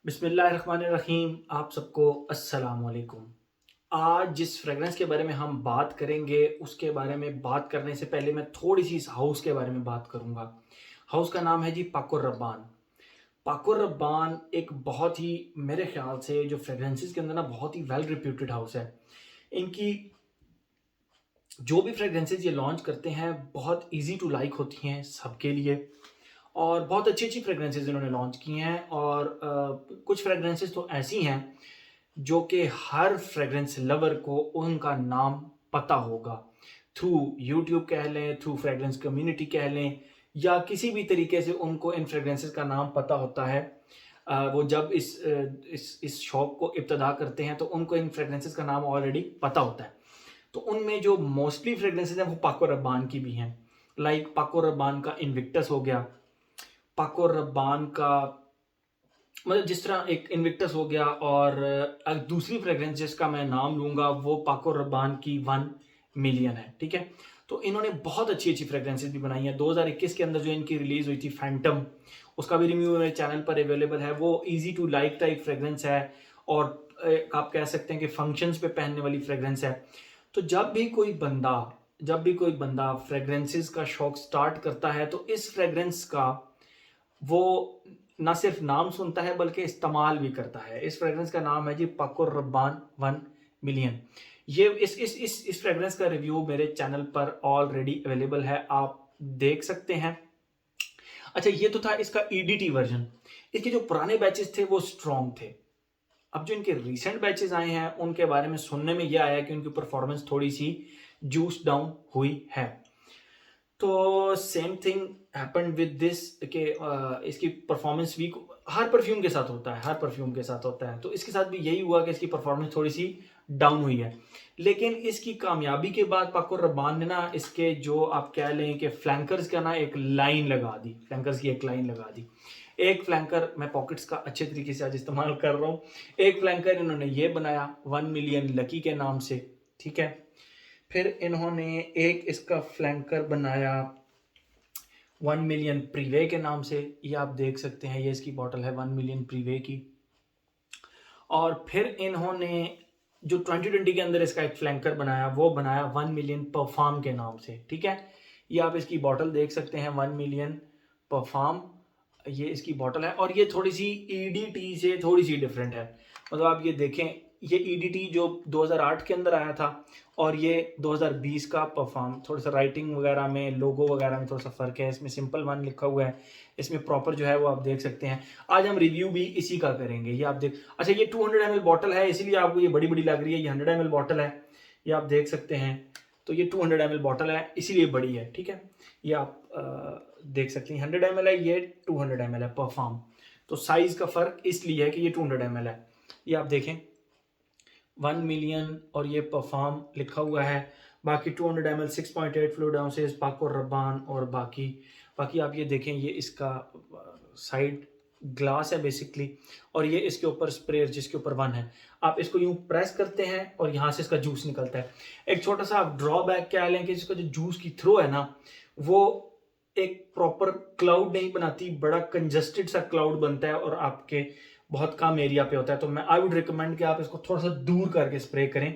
बिस्मिल्लाहिर्रहमानिर्रहीम। आप सबको अस्सलाम वालेकुम। आज जिस फ्रेगरेंस के बारे में हम बात करेंगे उसके बारे में बात करने से पहले मैं थोड़ी सी इस हाउस के बारे में बात करूंगा। हाउस का नाम है जी पाको रब्बान। पाको रब्बान एक बहुत ही, मेरे ख्याल से जो फ्रेगरेंसेस के अंदर ना, बहुत ही वेल रिप्यूटेड हाउस है। इनकी जो भी फ्रेगरेंसेस ये लॉन्च करते हैं बहुत इजी टू लाइक होती हैं सबके लिए, और बहुत अच्छी अच्छी फ्रेगरेंसेस इन्होंने लॉन्च की हैं। और कुछ फ्रेगरेंसेस तो ऐसी हैं जो कि हर फ्रेगरेंस लवर को उनका नाम पता होगा, थ्रू यूट्यूब कह लें, थ्रू फ्रेगरेंस कम्युनिटी कह लें, या किसी भी तरीके से उनको इन फ्रेगरेंसेस का नाम पता होता है। वो जब इस शौक को इब्तदा करते हैं तो उनको इन फ्रेगरेंसेस का नाम ऑलरेडी पता होता है। तो उनमें जो मोस्टली फ्रेगरेंसेस हैं वो पाको रब्बान की भी हैं। लाइक पाको रब्बान का इनविक्टस हो गया, पाको रब्बान का, मतलब जिस तरह एक इनविक्टस हो गया, और दूसरी फ्रेग्रेंस जिसका मैं नाम लूंगा वो पाको रब्बान की 1 मिलियन है। ठीक है, तो इन्होंने बहुत अच्छी अच्छी फ्रेग्रेंसेस भी बनाई हैं। 2021 के अंदर जो इनकी रिलीज हुई थी फैंटम, उसका भी रिव्यू मेरे चैनल पर अवेलेबल है। वो easy to like type fragrance है, और आप कह सकते हैं कि फंक्शंस पे पहनने वाली फ्रेग्रेंस है। तो जब भी कोई बंदा फ्रेग्रेंसेस का शौक स्टार्ट करता है तो इस फ्रेग्रेंस का वो ना सिर्फ नाम सुनता है बल्कि इस्तेमाल भी करता है। इस फ्रेग्रेंस का नाम है जी पाको रब्बान 1 मिलियन। ये इस फ्रेग्रेंस का रिव्यू मेरे चैनल पर ऑलरेडी अवेलेबल है, आप देख सकते हैं। अच्छा, ये तो था इसका ईडीटी वर्जन। इसके जो पुराने बैचेस थे वो स्ट्रॉन्ग थे। अब जो इनके रिसेंट बैचेस आए हैं उनके बारे में सुनने में यह आया कि उनकी परफॉर्मेंस थोड़ी सी जूस डाउन हुई है। तो same thing happened with this कि इसकी परफॉर्मेंस वीक हर परफ्यूम के साथ होता है, हर परफ्यूम के साथ होता है। तो इसके साथ भी यही हुआ कि इसकी परफॉर्मेंस थोड़ी सी डाउन हुई है। लेकिन इसकी कामयाबी के बाद पाको रब्बान ने ना इसके जो आप कह लें कि फ्लैंकर्स का ना एक लाइन लगा दी, फ्लैंकर्स की एक लाइन लगा दी। एक फ्लैंकर मैं पॉकेट्स का अच्छे तरीके से आज इस्तेमाल कर रहा हूँ। एक फ्लैंकर इन्होंने ये बनाया 1 मिलियन लकी के नाम से। ठीक है, फिर इन्होंने एक इसका फ्लैंकर बनाया 1 मिलियन प्रीवे के नाम से। ये आप देख सकते हैं, ये इसकी बॉटल है 1 मिलियन प्रीवे की। और फिर इन्होंने जो 2020 के अंदर इसका एक फ्लैंकर बनाया वो बनाया 1 मिलियन परफार्म के नाम से। ठीक है, ये आप इसकी बॉटल देख सकते हैं 1 मिलियन परफार्म, ये इसकी बॉटल है। और ये थोड़ी सी ईडीटी से थोड़ी सी डिफरेंट है। मतलब आप ये देखें, ये ईडीटी जो 2008 के अंदर आया था और ये 2020 का परफॉर्म, थोड़ा सा राइटिंग वगैरह में, लोगो वगैरह में थोड़ा सा फर्क है। इसमें सिंपल वन लिखा हुआ है, इसमें प्रॉपर जो है वो आप देख सकते हैं। आज हम रिव्यू भी इसी का करेंगे। ये आप देख, अच्छा ये 200 ml बॉटल है इसीलिए आपको ये बड़ी बड़ी लग रही है। ये 100 ml बॉटल है, ये आप देख सकते हैं। तो ये 200 ml बॉटल है इसीलिए बड़ी है। ठीक है, ये आप देख सकते हैं 100 ml है, ये 200 ml है परफॉर्म। तो साइज का फर्क इसलिए है कि ये 200 ml है। ये आप देखें 1 मिलियन और ये परफॉर्म लिखा हुआ है। बाकी 200 ml 6.8 फ्लूइड आउंसेस पाको रब्बान। और बाकी बाकी आप ये देखें, ये इसका साइड ग्लास है बेसिकली, और ये इसके ऊपर स्प्रे जिसके ऊपर 1 है। आप इसको यूं प्रेस करते हैं और यहाँ से इसका जूस निकलता है। एक छोटा सा आप ड्रॉबैक क्या लें कि इसका जो जूस की थ्रो है ना, वो एक प्रॉपर क्लाउड नहीं बनाती, बड़ा कंजस्टेड सा क्लाउड बनता है और आपके बहुत कम एरिया पे होता है। तो मैं आई वुड रिकमेंड कि आप इसको थोड़ा सा दूर करके स्प्रे करें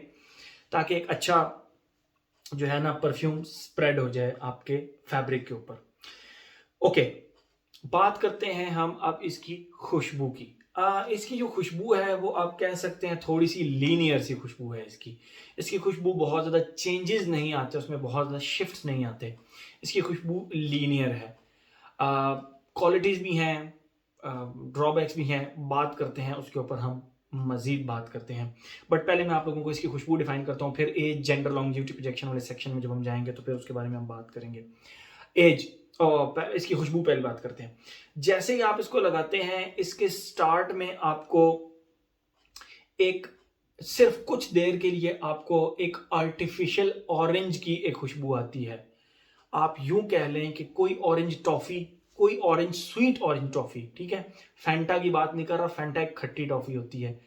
ताकि एक अच्छा जो है ना परफ्यूम स्प्रेड हो जाए आपके फैब्रिक के ऊपर। ओके, बात करते हैं हम अब इसकी खुशबू की। इसकी जो खुशबू है वो आप कह सकते हैं थोड़ी सी लीनियर सी खुशबू है इसकी। इसकी खुशबू बहुत ज़्यादा चेंजेस नहीं आते, उसमें बहुत ज़्यादा शिफ्ट्स नहीं आते। इसकी खुशबू लीनियर है। क्वालिटीज़ भी हैं, ड्रॉबैक्स भी हैं, बात करते हैं उसके ऊपर, हम मज़ीद बात करते हैं। बट पहले मैं आप लोगों को इसकी खुशबू डिफाइन करता हूँ, फिर एज, जेंडर, लॉन्गेविटी, प्रोजेक्शन वाले सेक्शन में जब हम जाएंगे तो फिर उसके बारे में हम बात करेंगे। एज और इसकी खुशबू पहले बात करते हैं। जैसे ही आप इसको लगाते हैं, इसके स्टार्ट में आपको एक, सिर्फ कुछ देर के लिए आपको एक आर्टिफिशियल ऑरेंज की एक खुशबू आती है। आप यूं कह लें कि कोई ऑरेंज टॉफी, कोई ऑरेंज, स्वीट ऑरेंज टॉफी। ठीक है, फैंटा की बात नहीं कर रहा, फैंटा एक खट्टी टॉफी होती है,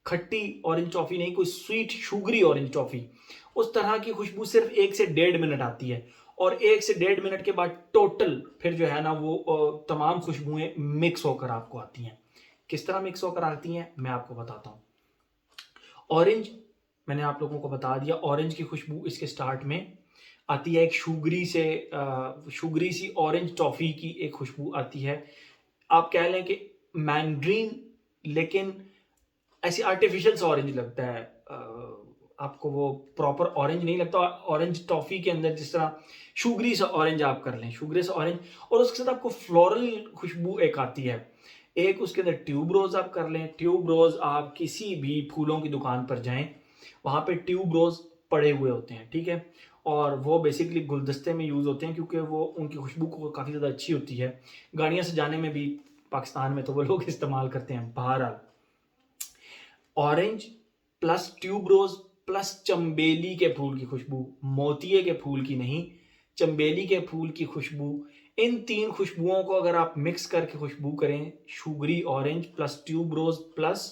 खट्टी ऑरेंज टॉफी नहीं, कोई स्वीट शुगरी ऑरेंज टॉफी। उस तरह की खुशबू सिर्फ 1 से 1.5 मिनट आती है, और 1 से 1.5 मिनट के बाद टोटल फिर जो है ना वो तमाम खुशबुएं मिक्स होकर आपको आती हैं। किस तरह मिक्स होकर आती हैं मैं आपको बताता हूँ। ऑरेंज मैंने आप लोगों को बता दिया, ऑरेंज की खुशबू इसके स्टार्ट में आती है, एक शुगरी सी ऑरेंज टॉफ़ी की एक खुशबू आती है। आप कह लें कि मैंड्रीन, लेकिन ऐसे आर्टिफिशियल सा ऑरेंज लगता है। आपको वो प्रॉपर ऑरेंज नहीं लगता। ऑरेंज टॉफ़ी के अंदर जिस तरह शुगरी सा ऑरेंज आप कर लें, शुगरी सा ऑरेंज, और उसके साथ आपको फ्लोरल खुशबू एक आती है। एक उसके अंदर ट्यूब रोज़ आप कर लें। ट्यूब रोज़ आप किसी भी फूलों की दुकान पर जाएँ, वहाँ पे ट्यूब रोज़ पड़े हुए होते हैं, ठीक है? और वो बेसिकली गुलदस्ते में यूज़ होते हैं क्योंकि वो उनकी खुशबू को काफ़ी ज़्यादा अच्छी होती है। गाड़ियाँ सजाने में भी पाकिस्तान में तो वो लोग इस्तेमाल करते हैं। बहरहाल, orange plus tuberose plus चंबेली के फूल की खुशबू, मोतिये के फूल की नहीं, चंबेली के फूल की खुशबू। इन 3 खुशबुओं को अगर आप मिक्स करके खुशबू करें, sugary orange plus tuberose plus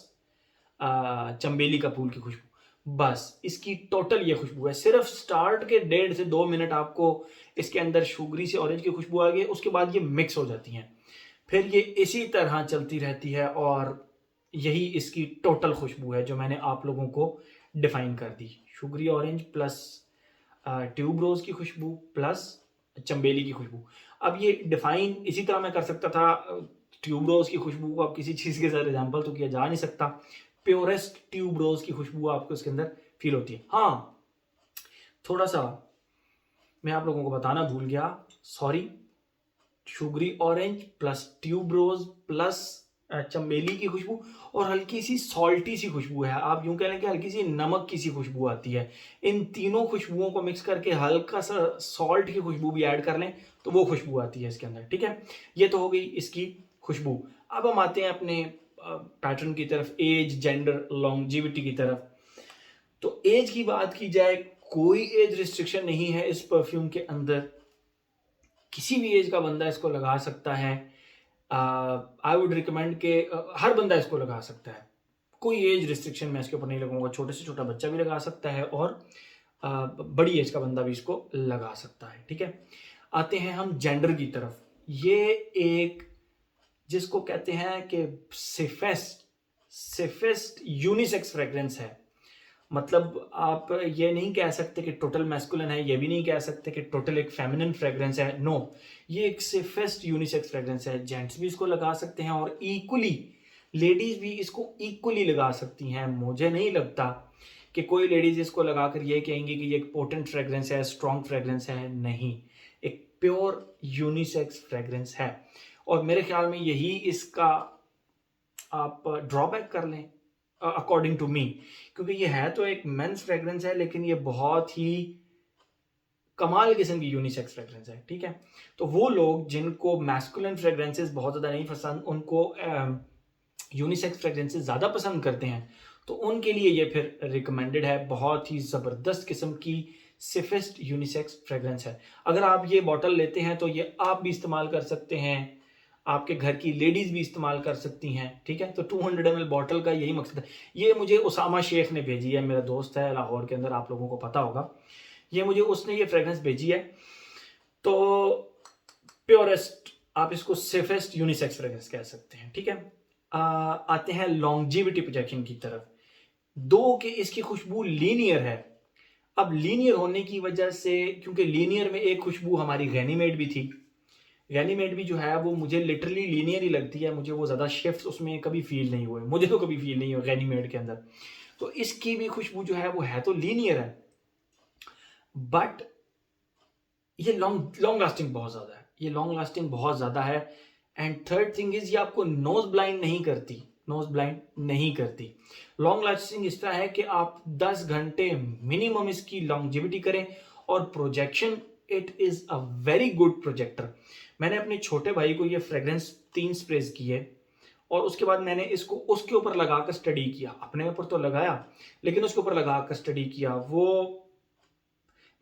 चंबेली का फूल की खुशबू, बस इसकी टोटल ये खुशबू है। सिर्फ स्टार्ट के 1.5 से 2 मिनट आपको इसके अंदर शुगरी से ऑरेंज की खुशबू आ गई, उसके बाद ये मिक्स हो जाती हैं। फिर ये इसी तरह चलती रहती है और यही इसकी टोटल खुशबू है जो मैंने आप लोगों को डिफाइन कर दी। शुगरी ऑरेंज प्लस ट्यूब रोज़ की खुशबू प्लस चंबेली की खुशबू। अब ये डिफाइन इसी तरह मैं कर सकता था। ट्यूब रोज़ की खुशबू को आप किसी चीज़ के साथ एग्जांपल तो किया जा नहीं सकता। प्योरेस्ट ट्यूब रोज़ की खुशबू आपको इसके अंदर फील होती है। हाँ, थोड़ा सा मैं आप लोगों को बताना भूल गया, sorry. Sugary orange plus tuberose plus चमेली की खुशबू और हल्की सी सॉल्टी सी खुशबू है। आप यूं कह लें कि हल्की सी नमक की सी खुशबू आती है। इन तीनों खुशबुओं को मिक्स करके हल्का सा सॉल्ट की खुशबू भी ऐड कर लें तो वो खुशबू आती है इसके अंदर, ठीक है? ये तो हो गई इसकी खुशबू। अब हम आते हैं अपने पैटर्न की तरफ, एज, जेंडर, लॉन्जिविटी की तरफ। तो एज की बात की जाए, कोई एज रिस्ट्रिक्शन नहीं है इस परफ्यूम के अंदर। किसी भी एज का बंदा इसको लगा सकता है। आई वुड रिकमेंड के हर बंदा इसको लगा सकता है। कोई एज रिस्ट्रिक्शन मैं इसके ऊपर नहीं लगाऊंगा। छोटे से छोटा बच्चा भी लगा सकता है और बड़ी एज का बंदा भी इसको लगा सकता है, ठीक है? आते हैं हम जेंडर की तरफ। ये एक जिसको कहते हैं कि सेफेस्ट यूनिसेक्स फ्रेग्रेंस है। मतलब आप ये नहीं कह सकते कि टोटल मैस्कुलिन है, ये भी नहीं कह सकते कि टोटल एक फेमिनिन फ्रेग्रेंस है। नो, ये एक सेफेस्ट यूनिसेक्स फ्रेग्रेंस है। जेंट्स भी इसको लगा सकते हैं और इक्वली लेडीज भी इसको इक्वली लगा सकती हैं। मुझे नहीं लगता कि कोई लेडीज इसको लगाकर ये कहेंगी कि ये एक पोटेंट फ्रेग्रेंस है, स्ट्रॉन्ग फ्रेग्रेंस है। नहीं, एक प्योर यूनिसेक्स फ्रेग्रेंस है और मेरे ख्याल में यही इसका आप ड्रॉबैक कर लें अकॉर्डिंग टू मी, क्योंकि ये है तो एक मेंस फ्रेग्रेंस है लेकिन ये बहुत ही कमाल किस्म की यूनिसेक्स फ्रेग्रेंस है, ठीक है? तो वो लोग जिनको मैस्कुलिन फ्रेग्रेंसेस बहुत ज़्यादा नहीं पसंद, उनको यूनिसेक्स फ्रेग्रेंसेस ज़्यादा पसंद करते हैं, तो उनके लिए ये फिर रिकमेंडेड है। बहुत ही ज़बरदस्त किस्म की सेफेस्ट यूनिसेक्स फ्रेग्रेंस है। अगर आप ये बॉटल लेते हैं तो ये आप भी इस्तेमाल कर सकते हैं, आपके घर की लेडीज भी इस्तेमाल कर सकती हैं, ठीक है? तो 200 ml बॉटल का यही मकसद है। ये मुझे उसामा शेख ने भेजी है, मेरा दोस्त है लाहौर के अंदर, आप लोगों को पता होगा। ये मुझे उसने ये फ्रेग्रेंस भेजी है। तो प्योरेस्ट, आप इसको सेफेस्ट यूनिसेक्स फ्रेग्रेंस कह सकते हैं, ठीक है? आते हैं लॉन्जिविटी प्रोजेक्शन की तरफ। दो कि इसकी खुशबू लीनियर है। अब लीनियर होने की वजह से, क्योंकि लीनियर में एक खुशबू हमारी गैनीमेड भी थी। गैनीमेड भी जो है वो मुझे लिटरली लीनियर ही लगती है। मुझे वो ज़्यादा शिफ्ट उसमें कभी फील नहीं हुए, मुझे तो कभी फील नहीं हुआ गैनीमेड के अंदर। तो इसकी भी खुशबू जो है वो है तो लीनियर है, बट ये लॉन्ग लॉन्ग लास्टिंग बहुत ज़्यादा है। ये लॉन्ग लास्टिंग बहुत ज़्यादा है। एंड थर्ड थिंग इज, ये आपको नोज ब्लाइंड नहीं करती। नोज ब्लाइंड नहीं करती। लॉन्ग लास्टिंग इस तरह है कि आप 10 घंटे मिनिमम इसकी लॉन्जिविटी करें और projection, it is a very good projector. मैंने अपने छोटे भाई को ये फ्रेग्रेंस 3 स्प्रेज किए और उसके बाद मैंने इसको उसके ऊपर लगाकर स्टडी किया। अपने ऊपर तो लगाया लेकिन उसके ऊपर लगाकर स्टडी किया। वो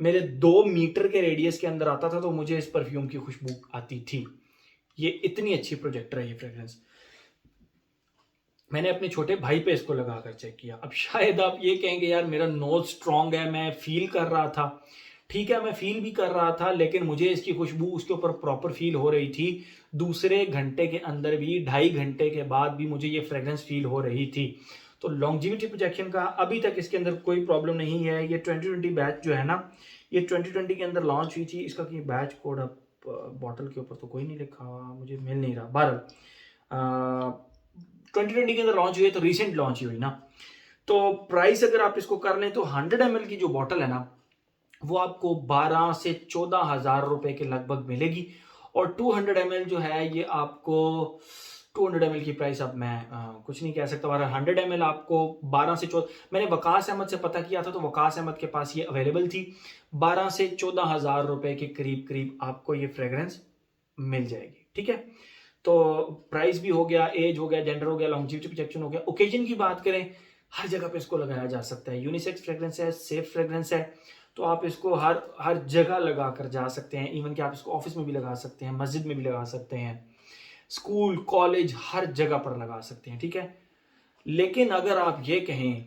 मेरे 2 मीटर के रेडियस के अंदर आता था तो मुझे इस परफ्यूम की खुशबू आती थी। ये इतनी अच्छी प्रोजेक्टर है ये फ्रेग्रेंस। मैंने अपने छोटे भाई पे इसको लगाकर चेक किया। अब शायद आप ये कहेंगे यार मेरा नोज स्ट्रांग है, मैं फील कर रहा था। ठीक है, मैं फ़ील भी कर रहा था, लेकिन मुझे इसकी खुशबू उसके ऊपर प्रॉपर फ़ील हो रही थी। दूसरे घंटे के अंदर भी, ढाई घंटे के बाद भी मुझे ये फ्रेग्रेंस फ़ील हो रही थी। तो लॉन्जेविटी प्रोजेक्शन का अभी तक इसके अंदर कोई प्रॉब्लम नहीं है। ये 2020 बैच जो है ना, ये 2020 के अंदर लॉन्च हुई थी। इसका कहीं बैच कोड अब बॉटल के ऊपर तो कोई नहीं लिखा हुआ, मुझे मिल नहीं रहा। बहरहाल 2020 के अंदर लॉन्च हुई है, तो रिसेंट लॉन्च ही हुई ना। तो प्राइस अगर आप इसको कर लें तो 100 ml की जो बॉटल है ना, वो आपको 12 से 14,000 रुपए के लगभग मिलेगी। और 200 ml जो है ये आपको 200 ml की प्राइस, अब मैं कुछ नहीं कह सकता। और 100 ml आपको 12 से 14, मैंने वकास अहमद से पता किया था, तो वकास अहमद के पास ये अवेलेबल थी। 12 से 14,000 रुपए के करीब करीब आपको ये फ्रेग्रेंस मिल जाएगी। ठीक है, तो प्राइस भी हो गया, एज हो गया, जेंडर हो गया, लॉन्जेविटी प्रोजेक्शन हो गया। ओकेजन की बात करें, हर जगह पे इसको लगाया जा सकता है। यूनिसेक्स फ्रेग्रेंस है, सेफ फ्रेग्रेंस है, तो आप इसको हर हर जगह लगा कर जा सकते हैं। इवन कि आप इसको ऑफिस में भी लगा सकते हैं, मस्जिद में भी लगा सकते हैं, स्कूल कॉलेज हर जगह पर लगा सकते हैं। ठीक है, लेकिन अगर आप ये कहें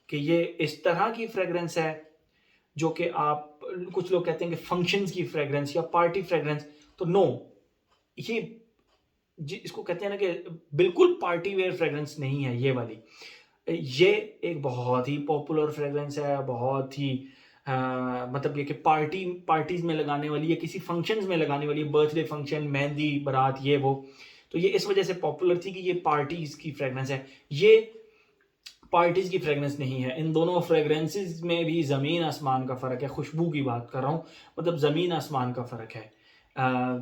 कि ये इस तरह की फ्रेग्रेंस है जो कि आप, कुछ लोग कहते हैं कि फंक्शंस की फ्रेग्रेंस या पार्टी फ्रेग्रेंस, तो नो, ये इसको कहते हैं ना कि बिल्कुल पार्टी वेयर फ्रेग्रेंस नहीं है ये वाली। ये एक बहुत ही पॉपुलर फ्रेग्रेंस है, बहुत ही मतलब ये कि पार्टीज में लगाने वाली, या किसी फंक्शंस में लगाने वाली, बर्थडे फंक्शन, मेहंदी, बारात, ये वो। तो ये इस वजह से पॉपुलर थी कि ये पार्टीज की फ्रेग्रेंस है। ये पार्टीज की फ्रेग्रेंस नहीं है। इन दोनों फ्रेग्रेंसेस में भी ज़मीन आसमान का फ़र्क है। खुशबू की बात कर रहा हूँ, मतलब ज़मीन आसमान का फ़र्क है।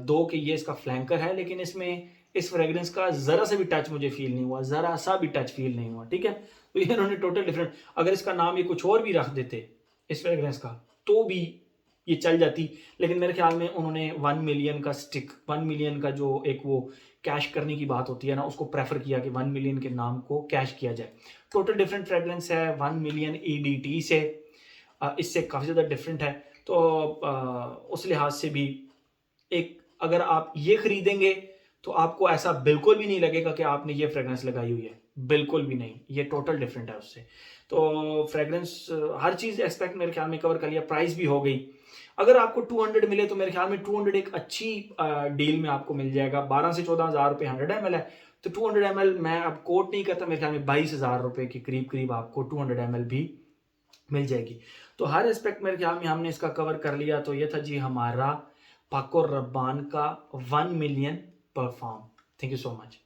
दो कि ये इसका फ्लैंकर है, लेकिन इसमें इस फ्रेग्रेंस का ज़रा सा भी टच मुझे फ़ील नहीं हुआ, ज़रा सा भी टच फ़ील नहीं हुआ। ठीक है, तो ये इन्होंने टोटल डिफरेंट, अगर इसका नाम ये कुछ और भी रख देते इस फ्रेग्रेंस का, तो भी ये चल जाती। लेकिन मेरे ख्याल में उन्होंने 1 मिलियन का स्टिक, 1 मिलियन का जो एक वो कैश करने की बात होती है ना, उसको प्रेफर किया कि 1 मिलियन के नाम को कैश किया जाए। टोटल डिफरेंट फ्रेग्रेंस है 1 मिलियन ईडीटी से, इससे काफ़ी ज़्यादा डिफरेंट है। तो उस लिहाज से भी, एक अगर आप ये खरीदेंगे तो आपको ऐसा बिल्कुल भी नहीं लगेगा कि आपने ये फ्रेग्रेंस लगाई हुई है, बिल्कुल भी नहीं, ये टोटल डिफरेंट है उससे। तो फ्रेग्रेंस हर चीज़ एस्पेक्ट मेरे ख्याल में कवर कर लिया। प्राइस भी हो गई। अगर आपको 200 मिले तो मेरे ख्याल में 200 एक अच्छी डील में आपको मिल जाएगा। 12 से 14,000 रुपये 100 ml है, तो 200 ml मैं अब कोट नहीं करता, मेरे ख्याल में 22,000 रुपये के करीब करीब आपको 200 ml भी मिल जाएगी। तो हर एस्पेक्ट मेरे ख्याल में हमने इसका कवर कर लिया। तो ये था जी हमारा पाको रब्बान का 1 million perform. Thank you so much.